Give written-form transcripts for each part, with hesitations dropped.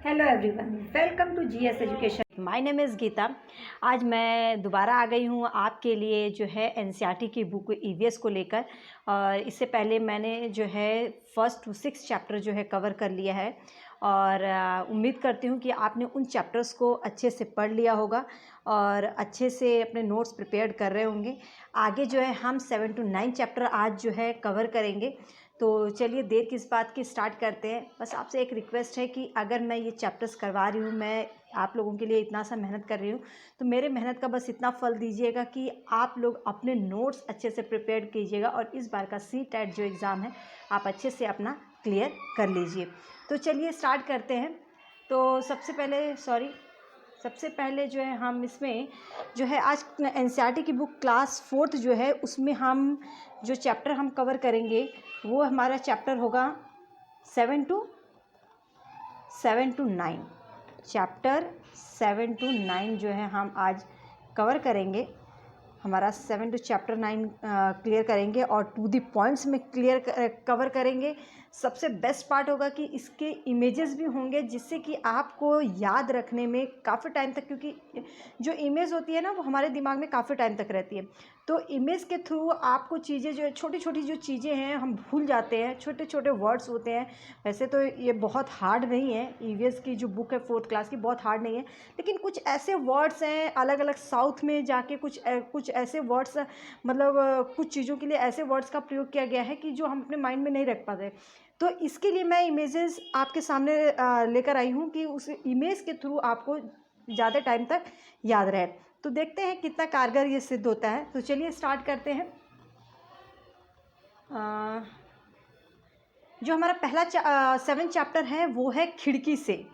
Hello everyone, welcome to GS education. My name is Geeta. आज मैं दोबारा आ गई हूँ आपके लिए जो है एनसीईआरटी की बुक ईवीएस को लेकर। और इससे पहले मैंने जो है 1 to 6 चैप्टर जो है कवर कर लिया है और उम्मीद करती हूँ कि आपने उन चैप्टर्स को अच्छे से पढ़ लिया होगा और अच्छे से अपने नोट्स प्रिपेयर कर रहे होंगे। आगे जो है हम 7 to 9 चैप्टर आज जो है कवर करेंगे। तो चलिए देर किस बात की, स्टार्ट करते हैं। बस आपसे एक रिक्वेस्ट है कि अगर मैं ये चैप्टर्स करवा रही हूँ, मैं आप लोगों के लिए इतना सा मेहनत कर रही हूँ, तो मेरे मेहनत का बस इतना फल दीजिएगा कि आप लोग अपने नोट्स अच्छे से प्रिपेयर कीजिएगा और इस बार का CTET जो एग्ज़ाम है आप अच्छे से अपना क्लियर कर लीजिए। तो चलिए स्टार्ट करते हैं। तो सबसे पहले जो है हम इसमें जो है आज एनसीईआरटी की बुक क्लास 4th जो है उसमें हम जो चैप्टर हम कवर करेंगे वो हमारा चैप्टर होगा 7 to 9। चैप्टर 7 to 9 जो है हम आज कवर करेंगे। हमारा 7 to चैप्टर 9 क्लियर करेंगे और टू दी पॉइंट्स में कवर करेंगे। सबसे बेस्ट पार्ट होगा कि इसके इमेजेस भी होंगे जिससे कि आपको याद रखने में काफ़ी टाइम तक, क्योंकि जो इमेज होती है ना वो हमारे दिमाग में काफ़ी टाइम तक रहती है। तो इमेज के थ्रू आपको चीज़ें जो छोटी छोटी जो चीज़ें हैं हम भूल जाते हैं, छोटे छोटे वर्ड्स होते हैं। वैसे तो ये बहुत हार्ड नहीं है, ईवीएस की जो बुक है 4th क्लास की बहुत हार्ड नहीं है, लेकिन कुछ ऐसे वर्ड्स हैं अलग अलग साउथ में जाके कुछ ऐसे वर्ड्स, मतलब कुछ चीज़ों के लिए ऐसे वर्ड्स का प्रयोग किया गया है कि जो हम अपने माइंड में नहीं रख पाते। तो इसके लिए मैं इमेजेस आपके सामने लेकर आई हूँ कि उस इमेज के थ्रू आपको ज़्यादा टाइम तक याद रहे। तो देखते हैं कितना कारगर ये सिद्ध होता है। तो चलिए स्टार्ट करते हैं। जो हमारा पहला 7 चैप्टर है वो है खिड़की से।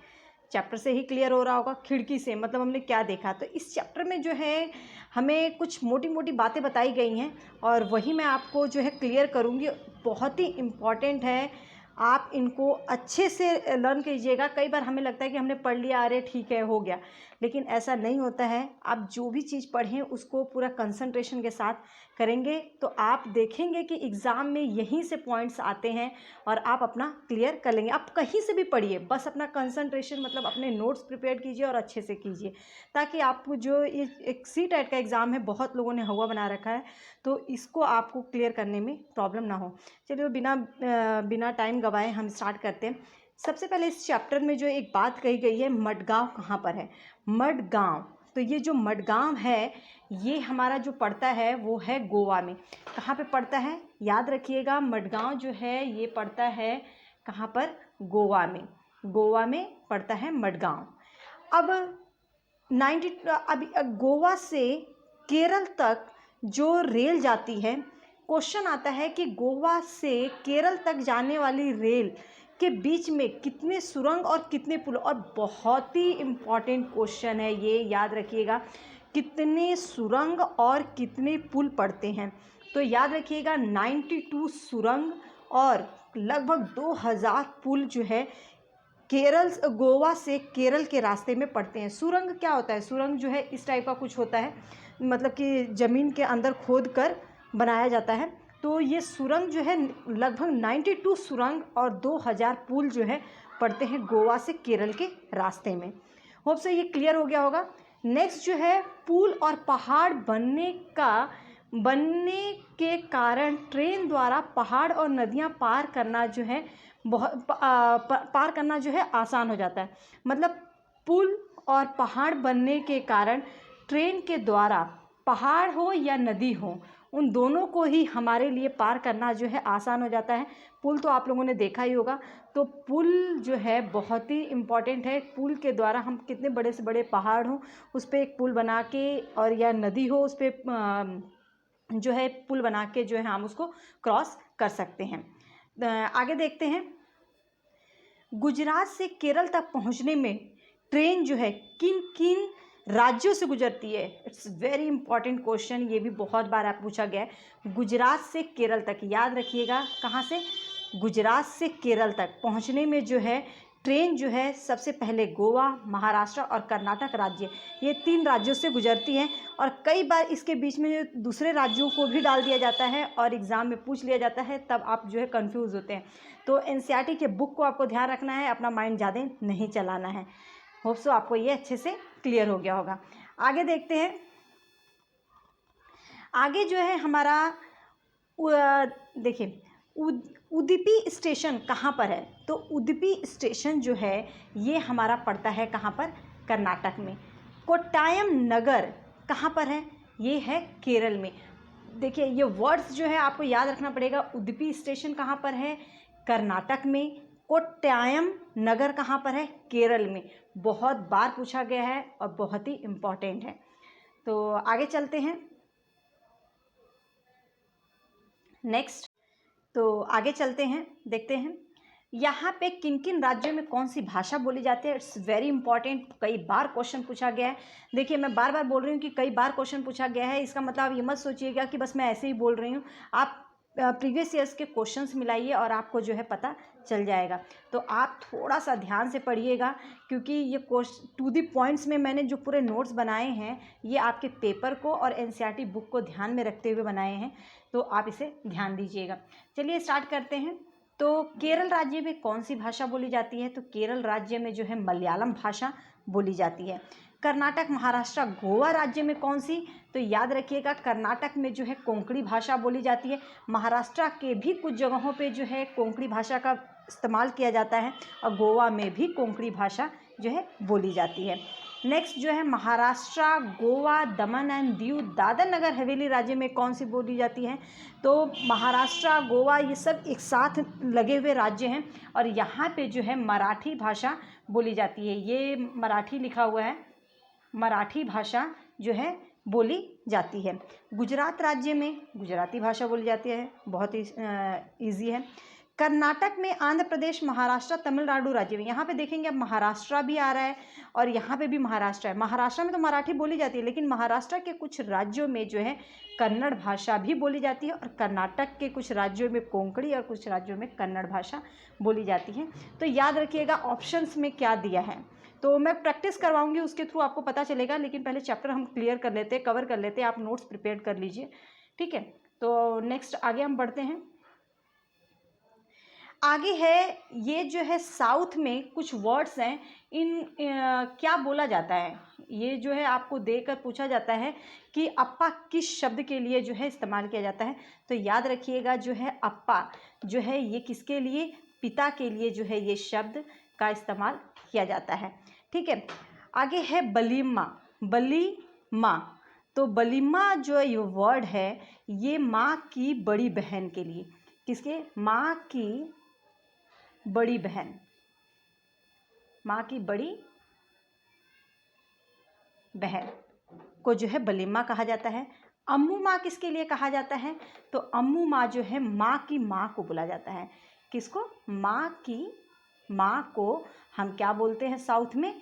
चैप्टर से ही क्लियर हो रहा होगा, खिड़की से मतलब हमने क्या देखा। तो इस चैप्टर में जो है हमें कुछ मोटी मोटी बातें बताई गई हैं और वही मैं आपको जो है क्लियर करूँगी। बहुत ही इम्पॉर्टेंट है, आप इनको अच्छे से लर्न कीजिएगा। कई बार हमें लगता है कि हमने पढ़ लिया, अरे ठीक है हो गया, लेकिन ऐसा नहीं होता है। आप जो भी चीज़ पढ़ें उसको पूरा कंसंट्रेशन के साथ करेंगे तो आप देखेंगे कि एग्ज़ाम में यहीं से पॉइंट्स आते हैं और आप अपना क्लियर कर लेंगे। आप कहीं से भी पढ़िए, बस अपना कंसंट्रेशन मतलब अपने नोट्स प्रिपेयर कीजिए और अच्छे से कीजिए, ताकि आपको जो ये एक CTET का एग्ज़ाम है बहुत लोगों ने हवा बना रखा है, तो इसको आपको क्लियर करने में प्रॉब्लम ना हो। चलिए बिना टाइम गवाए हम स्टार्ट करते हैं। सबसे पहले इस चैप्टर में जो एक बात कही गई है, मडगांव कहाँ पर है। मडगांव, तो ये जो मडगांव है ये हमारा जो पड़ता है वो है गोवा में। कहाँ पे पड़ता है याद रखिएगा, मडगांव जो है ये पड़ता है कहाँ पर, गोवा में। गोवा में पड़ता है मडगांव। अब अभी गोवा से केरल तक जो रेल जाती है, क्वेश्चन आता है कि गोवा से केरल तक जाने वाली रेल के बीच में कितने सुरंग और कितने पुल, और बहुत ही इम्पॉर्टेंट क्वेश्चन है ये, याद रखिएगा कितने सुरंग और कितने पुल पड़ते हैं। तो याद रखिएगा 92 सुरंग और लगभग 2000 पुल जो है गोवा से केरल के रास्ते में पड़ते हैं। सुरंग क्या होता है, सुरंग जो है इस टाइप का कुछ होता है, मतलब कि ज़मीन के अंदर खोद कर बनाया जाता है। तो ये सुरंग जो है लगभग 92 सुरंग और 2000 पुल जो है पड़ते हैं गोवा से केरल के रास्ते में। होप से ये क्लियर हो गया होगा। नेक्स्ट जो है, पुल और पहाड़ बनने के कारण ट्रेन द्वारा पहाड़ और नदियां पार करना जो है पार करना जो है आसान हो जाता है। मतलब पुल और पहाड़ बनने के कारण ट्रेन के द्वारा पहाड़ हो या नदी हो, उन दोनों को ही हमारे लिए पार करना जो है आसान हो जाता है। पुल तो आप लोगों ने देखा ही होगा। तो पुल जो है बहुत ही इम्पॉर्टेंट है। पुल के द्वारा हम कितने बड़े से बड़े पहाड़ हो उस पर एक पुल बना के, और या नदी हो उस पर जो है पुल बना के जो है हम उसको क्रॉस कर सकते हैं। आगे देखते हैं। गुजरात से केरल तक पहुंचने में ट्रेन जो है किन किन राज्यों से गुजरती है। इट्स वेरी इंपॉर्टेंट क्वेश्चन, ये भी बहुत बार आप पूछा गया है। गुजरात से केरल तक, याद रखिएगा कहाँ से, गुजरात से केरल तक पहुंचने में जो है ट्रेन जो है सबसे पहले गोवा, महाराष्ट्र और कर्नाटक राज्य, ये 3 राज्यों से गुजरती है। और कई बार इसके बीच में जो दूसरे राज्यों को भी डाल दिया जाता है और एग्ज़ाम में पूछ लिया जाता है, तब आप जो है कंफ्यूज होते हैं। तो एनसीईआरटी के बुक को आपको ध्यान रखना है, अपना माइंड ज़्यादा नहीं चलाना है। होप सो आपको ये अच्छे से क्लियर हो गया होगा। आगे देखते हैं। आगे जो है हमारा देखिए उडुपी स्टेशन कहाँ पर है? तो उडुपी स्टेशन जो है ये हमारा पड़ता है कहाँ पर? कर्नाटक में। कोट्टायम नगर कहाँ पर है? ये है केरल में। देखिए ये वर्ड्स जो है आपको याद रखना पड़ेगा। उडुपी स्टेशन कहाँ पर है? कर्नाटक में। कोट्टायम नगर कहाँ पर है? केरल में। बहुत बार पूछा गया है और बहुत ही इम्पॉर्टेंट है। तो आगे चलते हैं। नेक्स्ट, तो आगे चलते हैं, देखते हैं यहाँ पे किन किन राज्यों में कौन सी भाषा बोली जाती है। इट्स वेरी इंपॉर्टेंट, कई बार क्वेश्चन पूछा गया है। देखिए मैं बार बार बोल रही हूँ कि कई बार क्वेश्चन पूछा गया है, इसका मतलब आप ये मत सोचिएगा कि बस मैं ऐसे ही बोल रही हूँ। आप प्रीवियस ईयर्स के क्वेश्चंस मिलाइए और आपको जो है पता चल जाएगा। तो आप थोड़ा सा ध्यान से पढ़िएगा, क्योंकि ये टू दी पॉइंट्स में मैंने जो पूरे नोट्स बनाए हैं ये आपके पेपर को और एनसीईआरटी बुक को ध्यान में रखते हुए बनाए हैं, तो आप इसे ध्यान दीजिएगा। चलिए स्टार्ट करते हैं। तो केरल राज्य में कौन सी भाषा बोली जाती है? तो केरल राज्य में जो है मलयालम भाषा बोली जाती है। कर्नाटक, महाराष्ट्र, गोवा राज्य में कौन सी? तो याद रखिएगा कर्नाटक में जो है कोंकणी भाषा बोली जाती है। महाराष्ट्र के भी कुछ जगहों पे जो है कोंकणी भाषा का इस्तेमाल किया जाता है और गोवा में भी कोंकणी भाषा जो है बोली जाती है। नेक्स्ट जो है महाराष्ट्र, गोवा, दमन एंड दीव, दादर नगर हवेली राज्य में कौन सी बोली जाती है? तो महाराष्ट्र, गोवा ये सब एक साथ लगे हुए राज्य हैं और यहाँ पे जो है मराठी भाषा बोली जाती है। ये मराठी लिखा हुआ है, मराठी भाषा जो है बोली जाती है। गुजरात राज्य में गुजराती भाषा बोली जाती है, बहुत ही ईजी है। कर्नाटक में, आंध्र प्रदेश, महाराष्ट्र, तमिलनाडु राज्य में, यहाँ पे देखेंगे अब महाराष्ट्र भी आ रहा है और यहाँ पे भी महाराष्ट्र है। महाराष्ट्र में तो मराठी बोली जाती है, लेकिन महाराष्ट्र के कुछ राज्यों में जो है कन्नड़ भाषा भी बोली जाती है और कर्नाटक के कुछ राज्यों में कोंकणी और कुछ राज्यों में कन्नड़ भाषा बोली जाती है। तो याद रखिएगा ऑप्शंस में क्या दिया है, तो मैं प्रैक्टिस करवाऊंगी, उसके थ्रू आपको पता चलेगा। लेकिन पहले चैप्टर हम क्लियर कर लेते हैं, कवर कर लेते हैं। आप नोट्स प्रिपेयर कर लीजिए, ठीक है। तो नेक्स्ट आगे हम बढ़ते हैं। आगे है ये जो है साउथ में कुछ वर्ड्स हैं, क्या बोला जाता है? ये जो है आपको देकर पूछा जाता है कि अप्पा किस शब्द के लिए जो है इस्तेमाल किया जाता है। तो याद रखिएगा जो है अप्पा जो है ये किसके लिए? पिता के लिए जो है ये शब्द का इस्तेमाल किया जाता है, ठीक है। आगे है बलीमा, बलीमा। तो बलीमा जो ये वर्ड है ये माँ की बड़ी बहन के लिए, किसके? माँ की बड़ी बहन, माँ की बड़ी बहन को जो है बलीमा कहा जाता है। अम्मू माँ किसके लिए कहा जाता है? तो अम्मू माँ जो है माँ की माँ को बोला जाता है। किसको? माँ की माँ को हम क्या बोलते हैं साउथ में?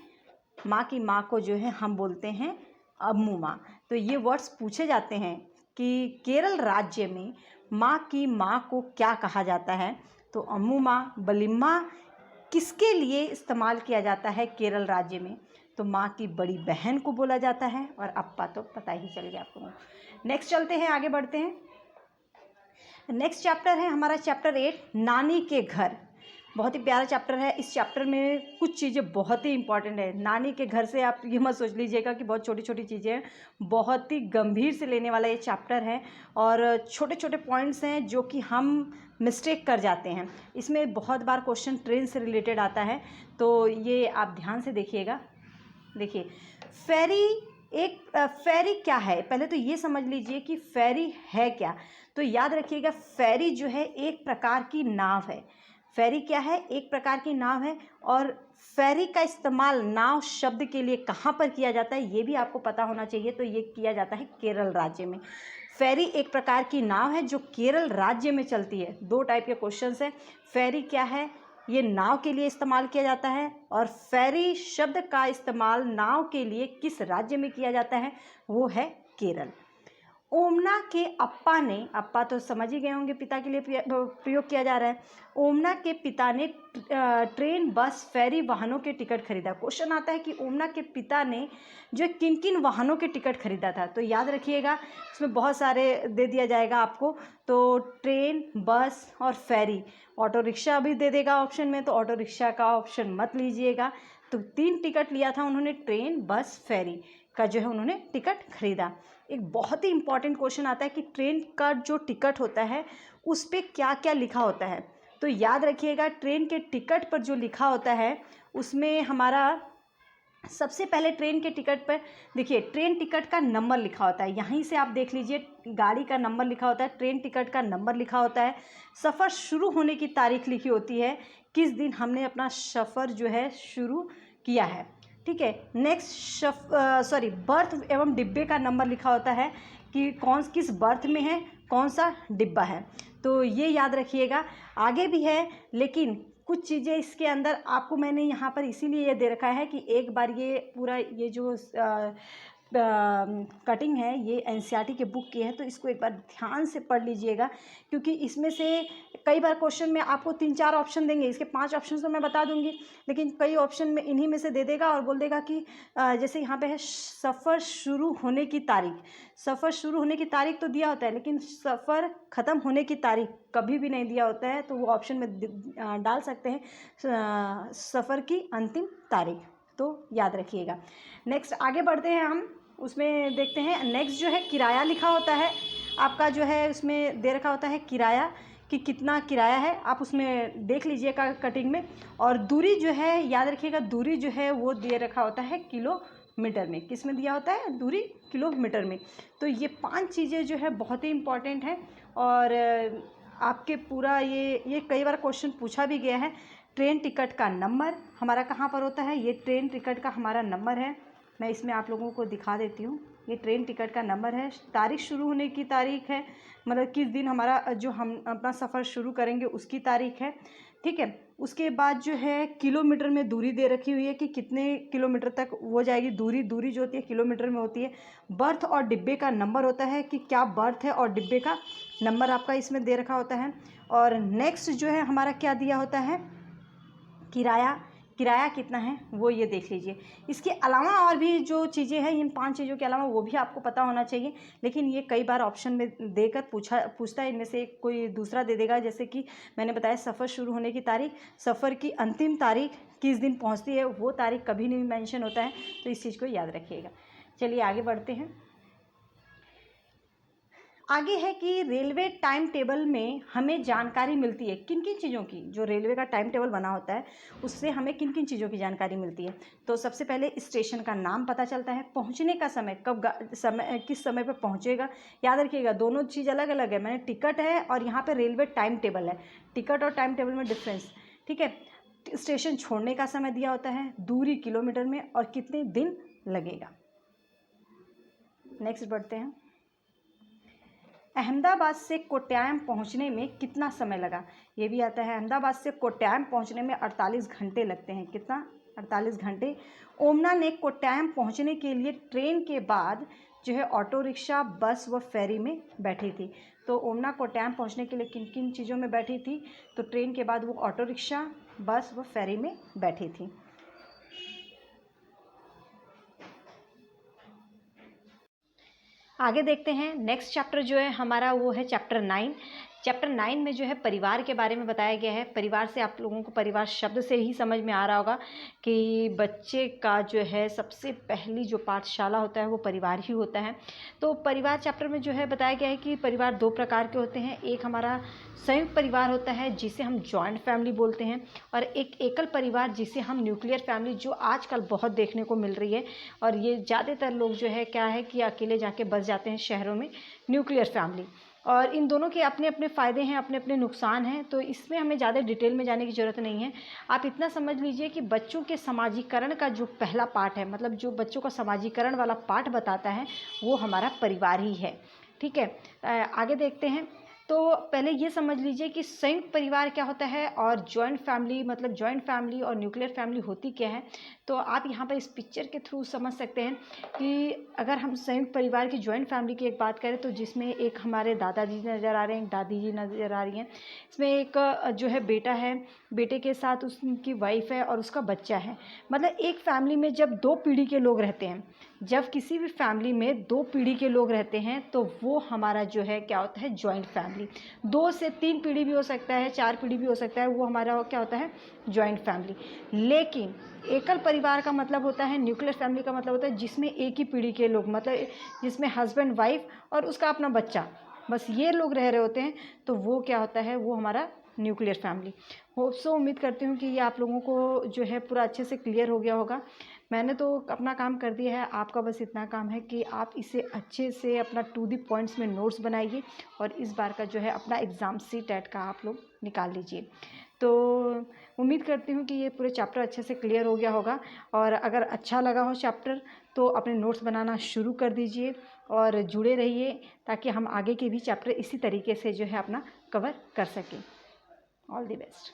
माँ की माँ को जो है हम बोलते हैं अम्मू माँ। तो ये वर्ड्स पूछे जाते हैं कि केरल राज्य में माँ की माँ को क्या कहा जाता है? तो अम्मू माँ, बलिम्मा किसके लिए इस्तेमाल किया जाता है केरल राज्य में? तो माँ की बड़ी बहन को बोला जाता है और अप्पा तो पता ही चल गया आपको। नेक्स्ट चलते हैं, आगे बढ़ते हैं। नेक्स्ट चैप्टर है हमारा चैप्टर 8, नानी के घर। बहुत ही प्यारा चैप्टर है। इस चैप्टर में कुछ चीज़ें बहुत ही इंपॉर्टेंट है। नानी के घर से आप ये मत सोच लीजिएगा कि बहुत छोटी छोटी चीज़ें हैं, बहुत ही गंभीर से लेने वाला ये चैप्टर है और छोटे छोटे पॉइंट्स हैं जो कि हम मिस्टेक कर जाते हैं। इसमें बहुत बार क्वेश्चन ट्रेन से रिलेटेड आता है, तो ये आप ध्यान से देखिएगा। देखिए फेरी, फेरी क्या है? पहले तो ये समझ लीजिए कि फेरी है क्या। तो याद रखिएगा फेरी जो है एक प्रकार की नाव है। फेरी क्या है? एक प्रकार की नाव है। और फेरी का इस्तेमाल नाव शब्द के लिए कहाँ पर किया जाता है ये भी आपको पता होना चाहिए। तो ये किया जाता है केरल राज्य में। फेरी एक प्रकार की नाव है जो केरल राज्य में चलती है। दो टाइप के क्वेश्चंस हैं। फेरी क्या है? ये नाव के लिए इस्तेमाल किया जाता है। और फेरी शब्द का इस्तेमाल नाव के लिए किस राज्य में किया जाता है? वो है केरल। ओमना के अप्पा ने, अप्पा तो समझ ही गए होंगे पिता के लिए प्रयोग किया जा रहा है। ओमना के पिता ने ट्रेन, बस, फेरी वाहनों के टिकट खरीदा। क्वेश्चन आता है कि ओमना के पिता ने जो किन किन वाहनों के टिकट खरीदा था। तो याद रखिएगा, इसमें बहुत सारे दे दिया जाएगा आपको। तो ट्रेन, बस और फेरी। ऑटो रिक्शा भी दे देगा ऑप्शन में, तो ऑटो रिक्शा का ऑप्शन मत लीजिएगा। तो 3 टिकट लिया था उन्होंने, ट्रेन, बस, फेरी का जो है उन्होंने टिकट खरीदा। एक बहुत ही इंपॉर्टेंट क्वेश्चन आता है कि ट्रेन का जो टिकट होता है उस पर क्या क्या लिखा होता है। तो याद रखिएगा, ट्रेन के टिकट पर जो लिखा होता है उसमें हमारा सबसे पहले ट्रेन के टिकट पर देखिए, ट्रेन टिकट का नंबर लिखा होता है। यहीं से आप देख लीजिए, गाड़ी का नंबर लिखा होता है, ट्रेन टिकट का नंबर लिखा होता है, सफ़र शुरू होने की तारीख लिखी होती है, किस दिन हमने अपना सफ़र जो है शुरू किया है। ठीक है। नेक्स्ट बर्थ एवं डिब्बे का नंबर लिखा होता है कि किस बर्थ में है, कौन सा डिब्बा है। तो ये याद रखिएगा। आगे भी है, लेकिन कुछ चीज़ें इसके अंदर आपको मैंने यहाँ पर इसीलिए ये दे रखा है कि एक बार ये पूरा ये जो कटिंग है ये एनसीईआरटी के बुक की है, तो इसको एक बार ध्यान से पढ़ लीजिएगा, क्योंकि इसमें से कई बार क्वेश्चन में आपको 3-4 ऑप्शन देंगे। इसके 5 ऑप्शन तो मैं बता दूंगी, लेकिन कई ऑप्शन में इन्हीं में से दे देगा और बोल देगा कि जैसे यहाँ पे है सफ़र शुरू होने की तारीख। सफ़र शुरू होने की तारीख तो दिया होता है, लेकिन सफ़र ख़त्म होने की तारीख कभी भी नहीं दिया होता है, तो वो ऑप्शन में डाल सकते हैं सफ़र की अंतिम तारीख। तो याद रखिएगा। नेक्स्ट आगे बढ़ते हैं हम, उसमें देखते हैं। नेक्स्ट जो है किराया लिखा होता है आपका, जो है उसमें दे रखा होता है किराया, कि कितना किराया है, आप उसमें देख लीजिएगा कटिंग में। और दूरी जो है याद रखिएगा, दूरी जो है वो दे रखा होता है किलोमीटर में। किस में दिया होता है? दूरी किलोमीटर में। तो ये 5 चीज़ें जो है बहुत ही इम्पॉर्टेंट है, और आपके पूरा ये कई बार क्वेश्चन पूछा भी गया है। ट्रेन टिकट का नंबर हमारा कहाँ पर होता है? ये ट्रेन टिकट का हमारा नंबर है, मैं इसमें आप लोगों को दिखा देती हूँ। ये ट्रेन टिकट का नंबर है, तारीख शुरू होने की तारीख है, मतलब किस दिन हमारा जो हम अपना सफ़र शुरू करेंगे उसकी तारीख है। ठीक है। उसके बाद जो है किलोमीटर में दूरी दे रखी हुई है कि कितने किलोमीटर तक वो जाएगी। दूरी जो होती है किलोमीटर में होती है। बर्थ और डिब्बे का नंबर होता है कि क्या बर्थ है, और डिब्बे का नंबर आपका इसमें दे रखा होता है। और नेक्स्ट जो है हमारा क्या दिया होता है? किराया कितना है वो ये देख लीजिए। इसके अलावा और भी जो चीज़ें हैं, इन 5 चीज़ों के अलावा वो भी आपको पता होना चाहिए, लेकिन ये कई बार ऑप्शन में देकर पूछता है। इनमें से कोई दूसरा दे देगा, जैसे कि मैंने बताया सफ़र शुरू होने की तारीख, सफ़र की अंतिम तारीख किस दिन पहुंचती है, वो तारीख कभी नहीं मेंशन होता है, तो इस चीज़ को याद रखिएगा। चलिए आगे बढ़ते हैं। आगे है कि रेलवे टाइम टेबल में हमें जानकारी मिलती है किन किन चीज़ों की। जो रेलवे का टाइम टेबल बना होता है उससे हमें किन किन चीज़ों की जानकारी मिलती है। तो सबसे पहले स्टेशन का नाम पता चलता है, पहुंचने का समय, किस समय पर पहुंचेगा। याद रखिएगा दोनों चीज़ अलग अलग है। मैंने टिकट है और यहाँ पर रेलवे टाइम टेबल है, टिकट और टाइम टेबल में डिफरेंस। ठीक है। स्टेशन छोड़ने का समय दिया होता है, दूरी किलोमीटर में, और कितने दिन लगेगा। नेक्स्ट बढ़ते हैं। अहमदाबाद से कोट्टायम पहुंचने में कितना समय लगा, ये भी आता है। अहमदाबाद से कोट्टायम पहुंचने में 48 घंटे लगते हैं। कितना? 48 घंटे। ओमना ने कोट्टायम पहुंचने के लिए ट्रेन के बाद जो है ऑटो रिक्शा, बस व फेरी में बैठी थी। तो ओमना कोट्टायम पहुंचने के लिए किन किन चीज़ों में बैठी थी? तो ट्रेन के बाद वो ऑटो रिक्शा, बस व फेरी में बैठी थी। आगे देखते हैं। नेक्स्ट चैप्टर जो है हमारा वो है चैप्टर 9। चैप्टर 9 में जो है परिवार के बारे में बताया गया है। परिवार से आप लोगों को परिवार शब्द से ही समझ में आ रहा होगा कि बच्चे का जो है सबसे पहली जो पाठशाला होता है वो परिवार ही होता है। तो परिवार चैप्टर में जो है बताया गया है कि परिवार 2 प्रकार के होते हैं। एक हमारा संयुक्त परिवार होता है जिसे हम जॉइंट फैमिली बोलते हैं, और एक एकल परिवार जिसे हम न्यूक्लियर फैमिली, जो आजकल बहुत देखने को मिल रही है। और ये ज़्यादातर लोग जो है क्या है कि अकेले जाके बस जाते हैं शहरों में, न्यूक्लियर फैमिली। और इन दोनों के अपने अपने फ़ायदे हैं, अपने अपने नुकसान हैं, तो इसमें हमें ज़्यादा डिटेल में जाने की ज़रूरत नहीं है। आप इतना समझ लीजिए कि बच्चों के समाजीकरण का जो पहला पार्ट है, मतलब जो बच्चों का समाजीकरण वाला पार्ट बताता है, वो हमारा परिवार ही है। ठीक है। आगे देखते हैं। तो पहले ये समझ लीजिए कि संयुक्त परिवार क्या होता है और जॉइंट फैमिली, मतलब जॉइंट फैमिली और न्यूक्लियर फैमिली होती क्या है। तो आप यहाँ पर इस पिक्चर के थ्रू समझ सकते हैं कि अगर हम संयुक्त परिवार की जॉइंट फैमिली की एक बात करें तो जिसमें एक हमारे दादाजी नज़र आ रहे हैं, एक दादी जी नज़र आ रही हैं। इसमें एक जो है बेटा है, बेटे के साथ उसकी वाइफ है और उसका बच्चा है। मतलब एक फैमिली में जब 2 पीढ़ी के लोग रहते हैं, जब किसी भी फैमिली में 2 पीढ़ी के लोग रहते हैं तो वो हमारा जो है क्या होता है, जॉइंट फैमिली। 2 से 3 पीढ़ी भी हो सकता है, 4 पीढ़ी भी हो सकता है, वो हमारा क्या होता है, जॉइंट फैमिली। लेकिन एकल परिवार का मतलब होता है, न्यूक्लियर फैमिली का मतलब होता है जिसमें एक ही पीढ़ी के लोग, मतलब जिसमें हस्बैंड वाइफ और उसका अपना बच्चा, बस ये लोग रह रहे होते हैं, तो वो क्या होता है, वो हमारा न्यूक्लियर फैमिली। होप सो, उम्मीद करती हूँ कि ये आप लोगों को जो है पूरा अच्छे से क्लियर हो गया होगा। मैंने तो अपना काम कर दिया है, आपका बस इतना काम है कि आप इसे अच्छे से अपना टू दी पॉइंट्स में नोट्स बनाइए और इस बार का जो है अपना एग्ज़ाम सी-टेट का आप लोग निकाल लीजिए। तो उम्मीद करती हूँ कि ये पूरे चैप्टर अच्छे से क्लियर हो गया होगा, और अगर अच्छा लगा हो चैप्टर तो अपने नोट्स बनाना शुरू कर दीजिए और जुड़े रहिए ताकि हम आगे के भी चैप्टर इसी तरीके से जो है अपना कवर कर सकें। All the best.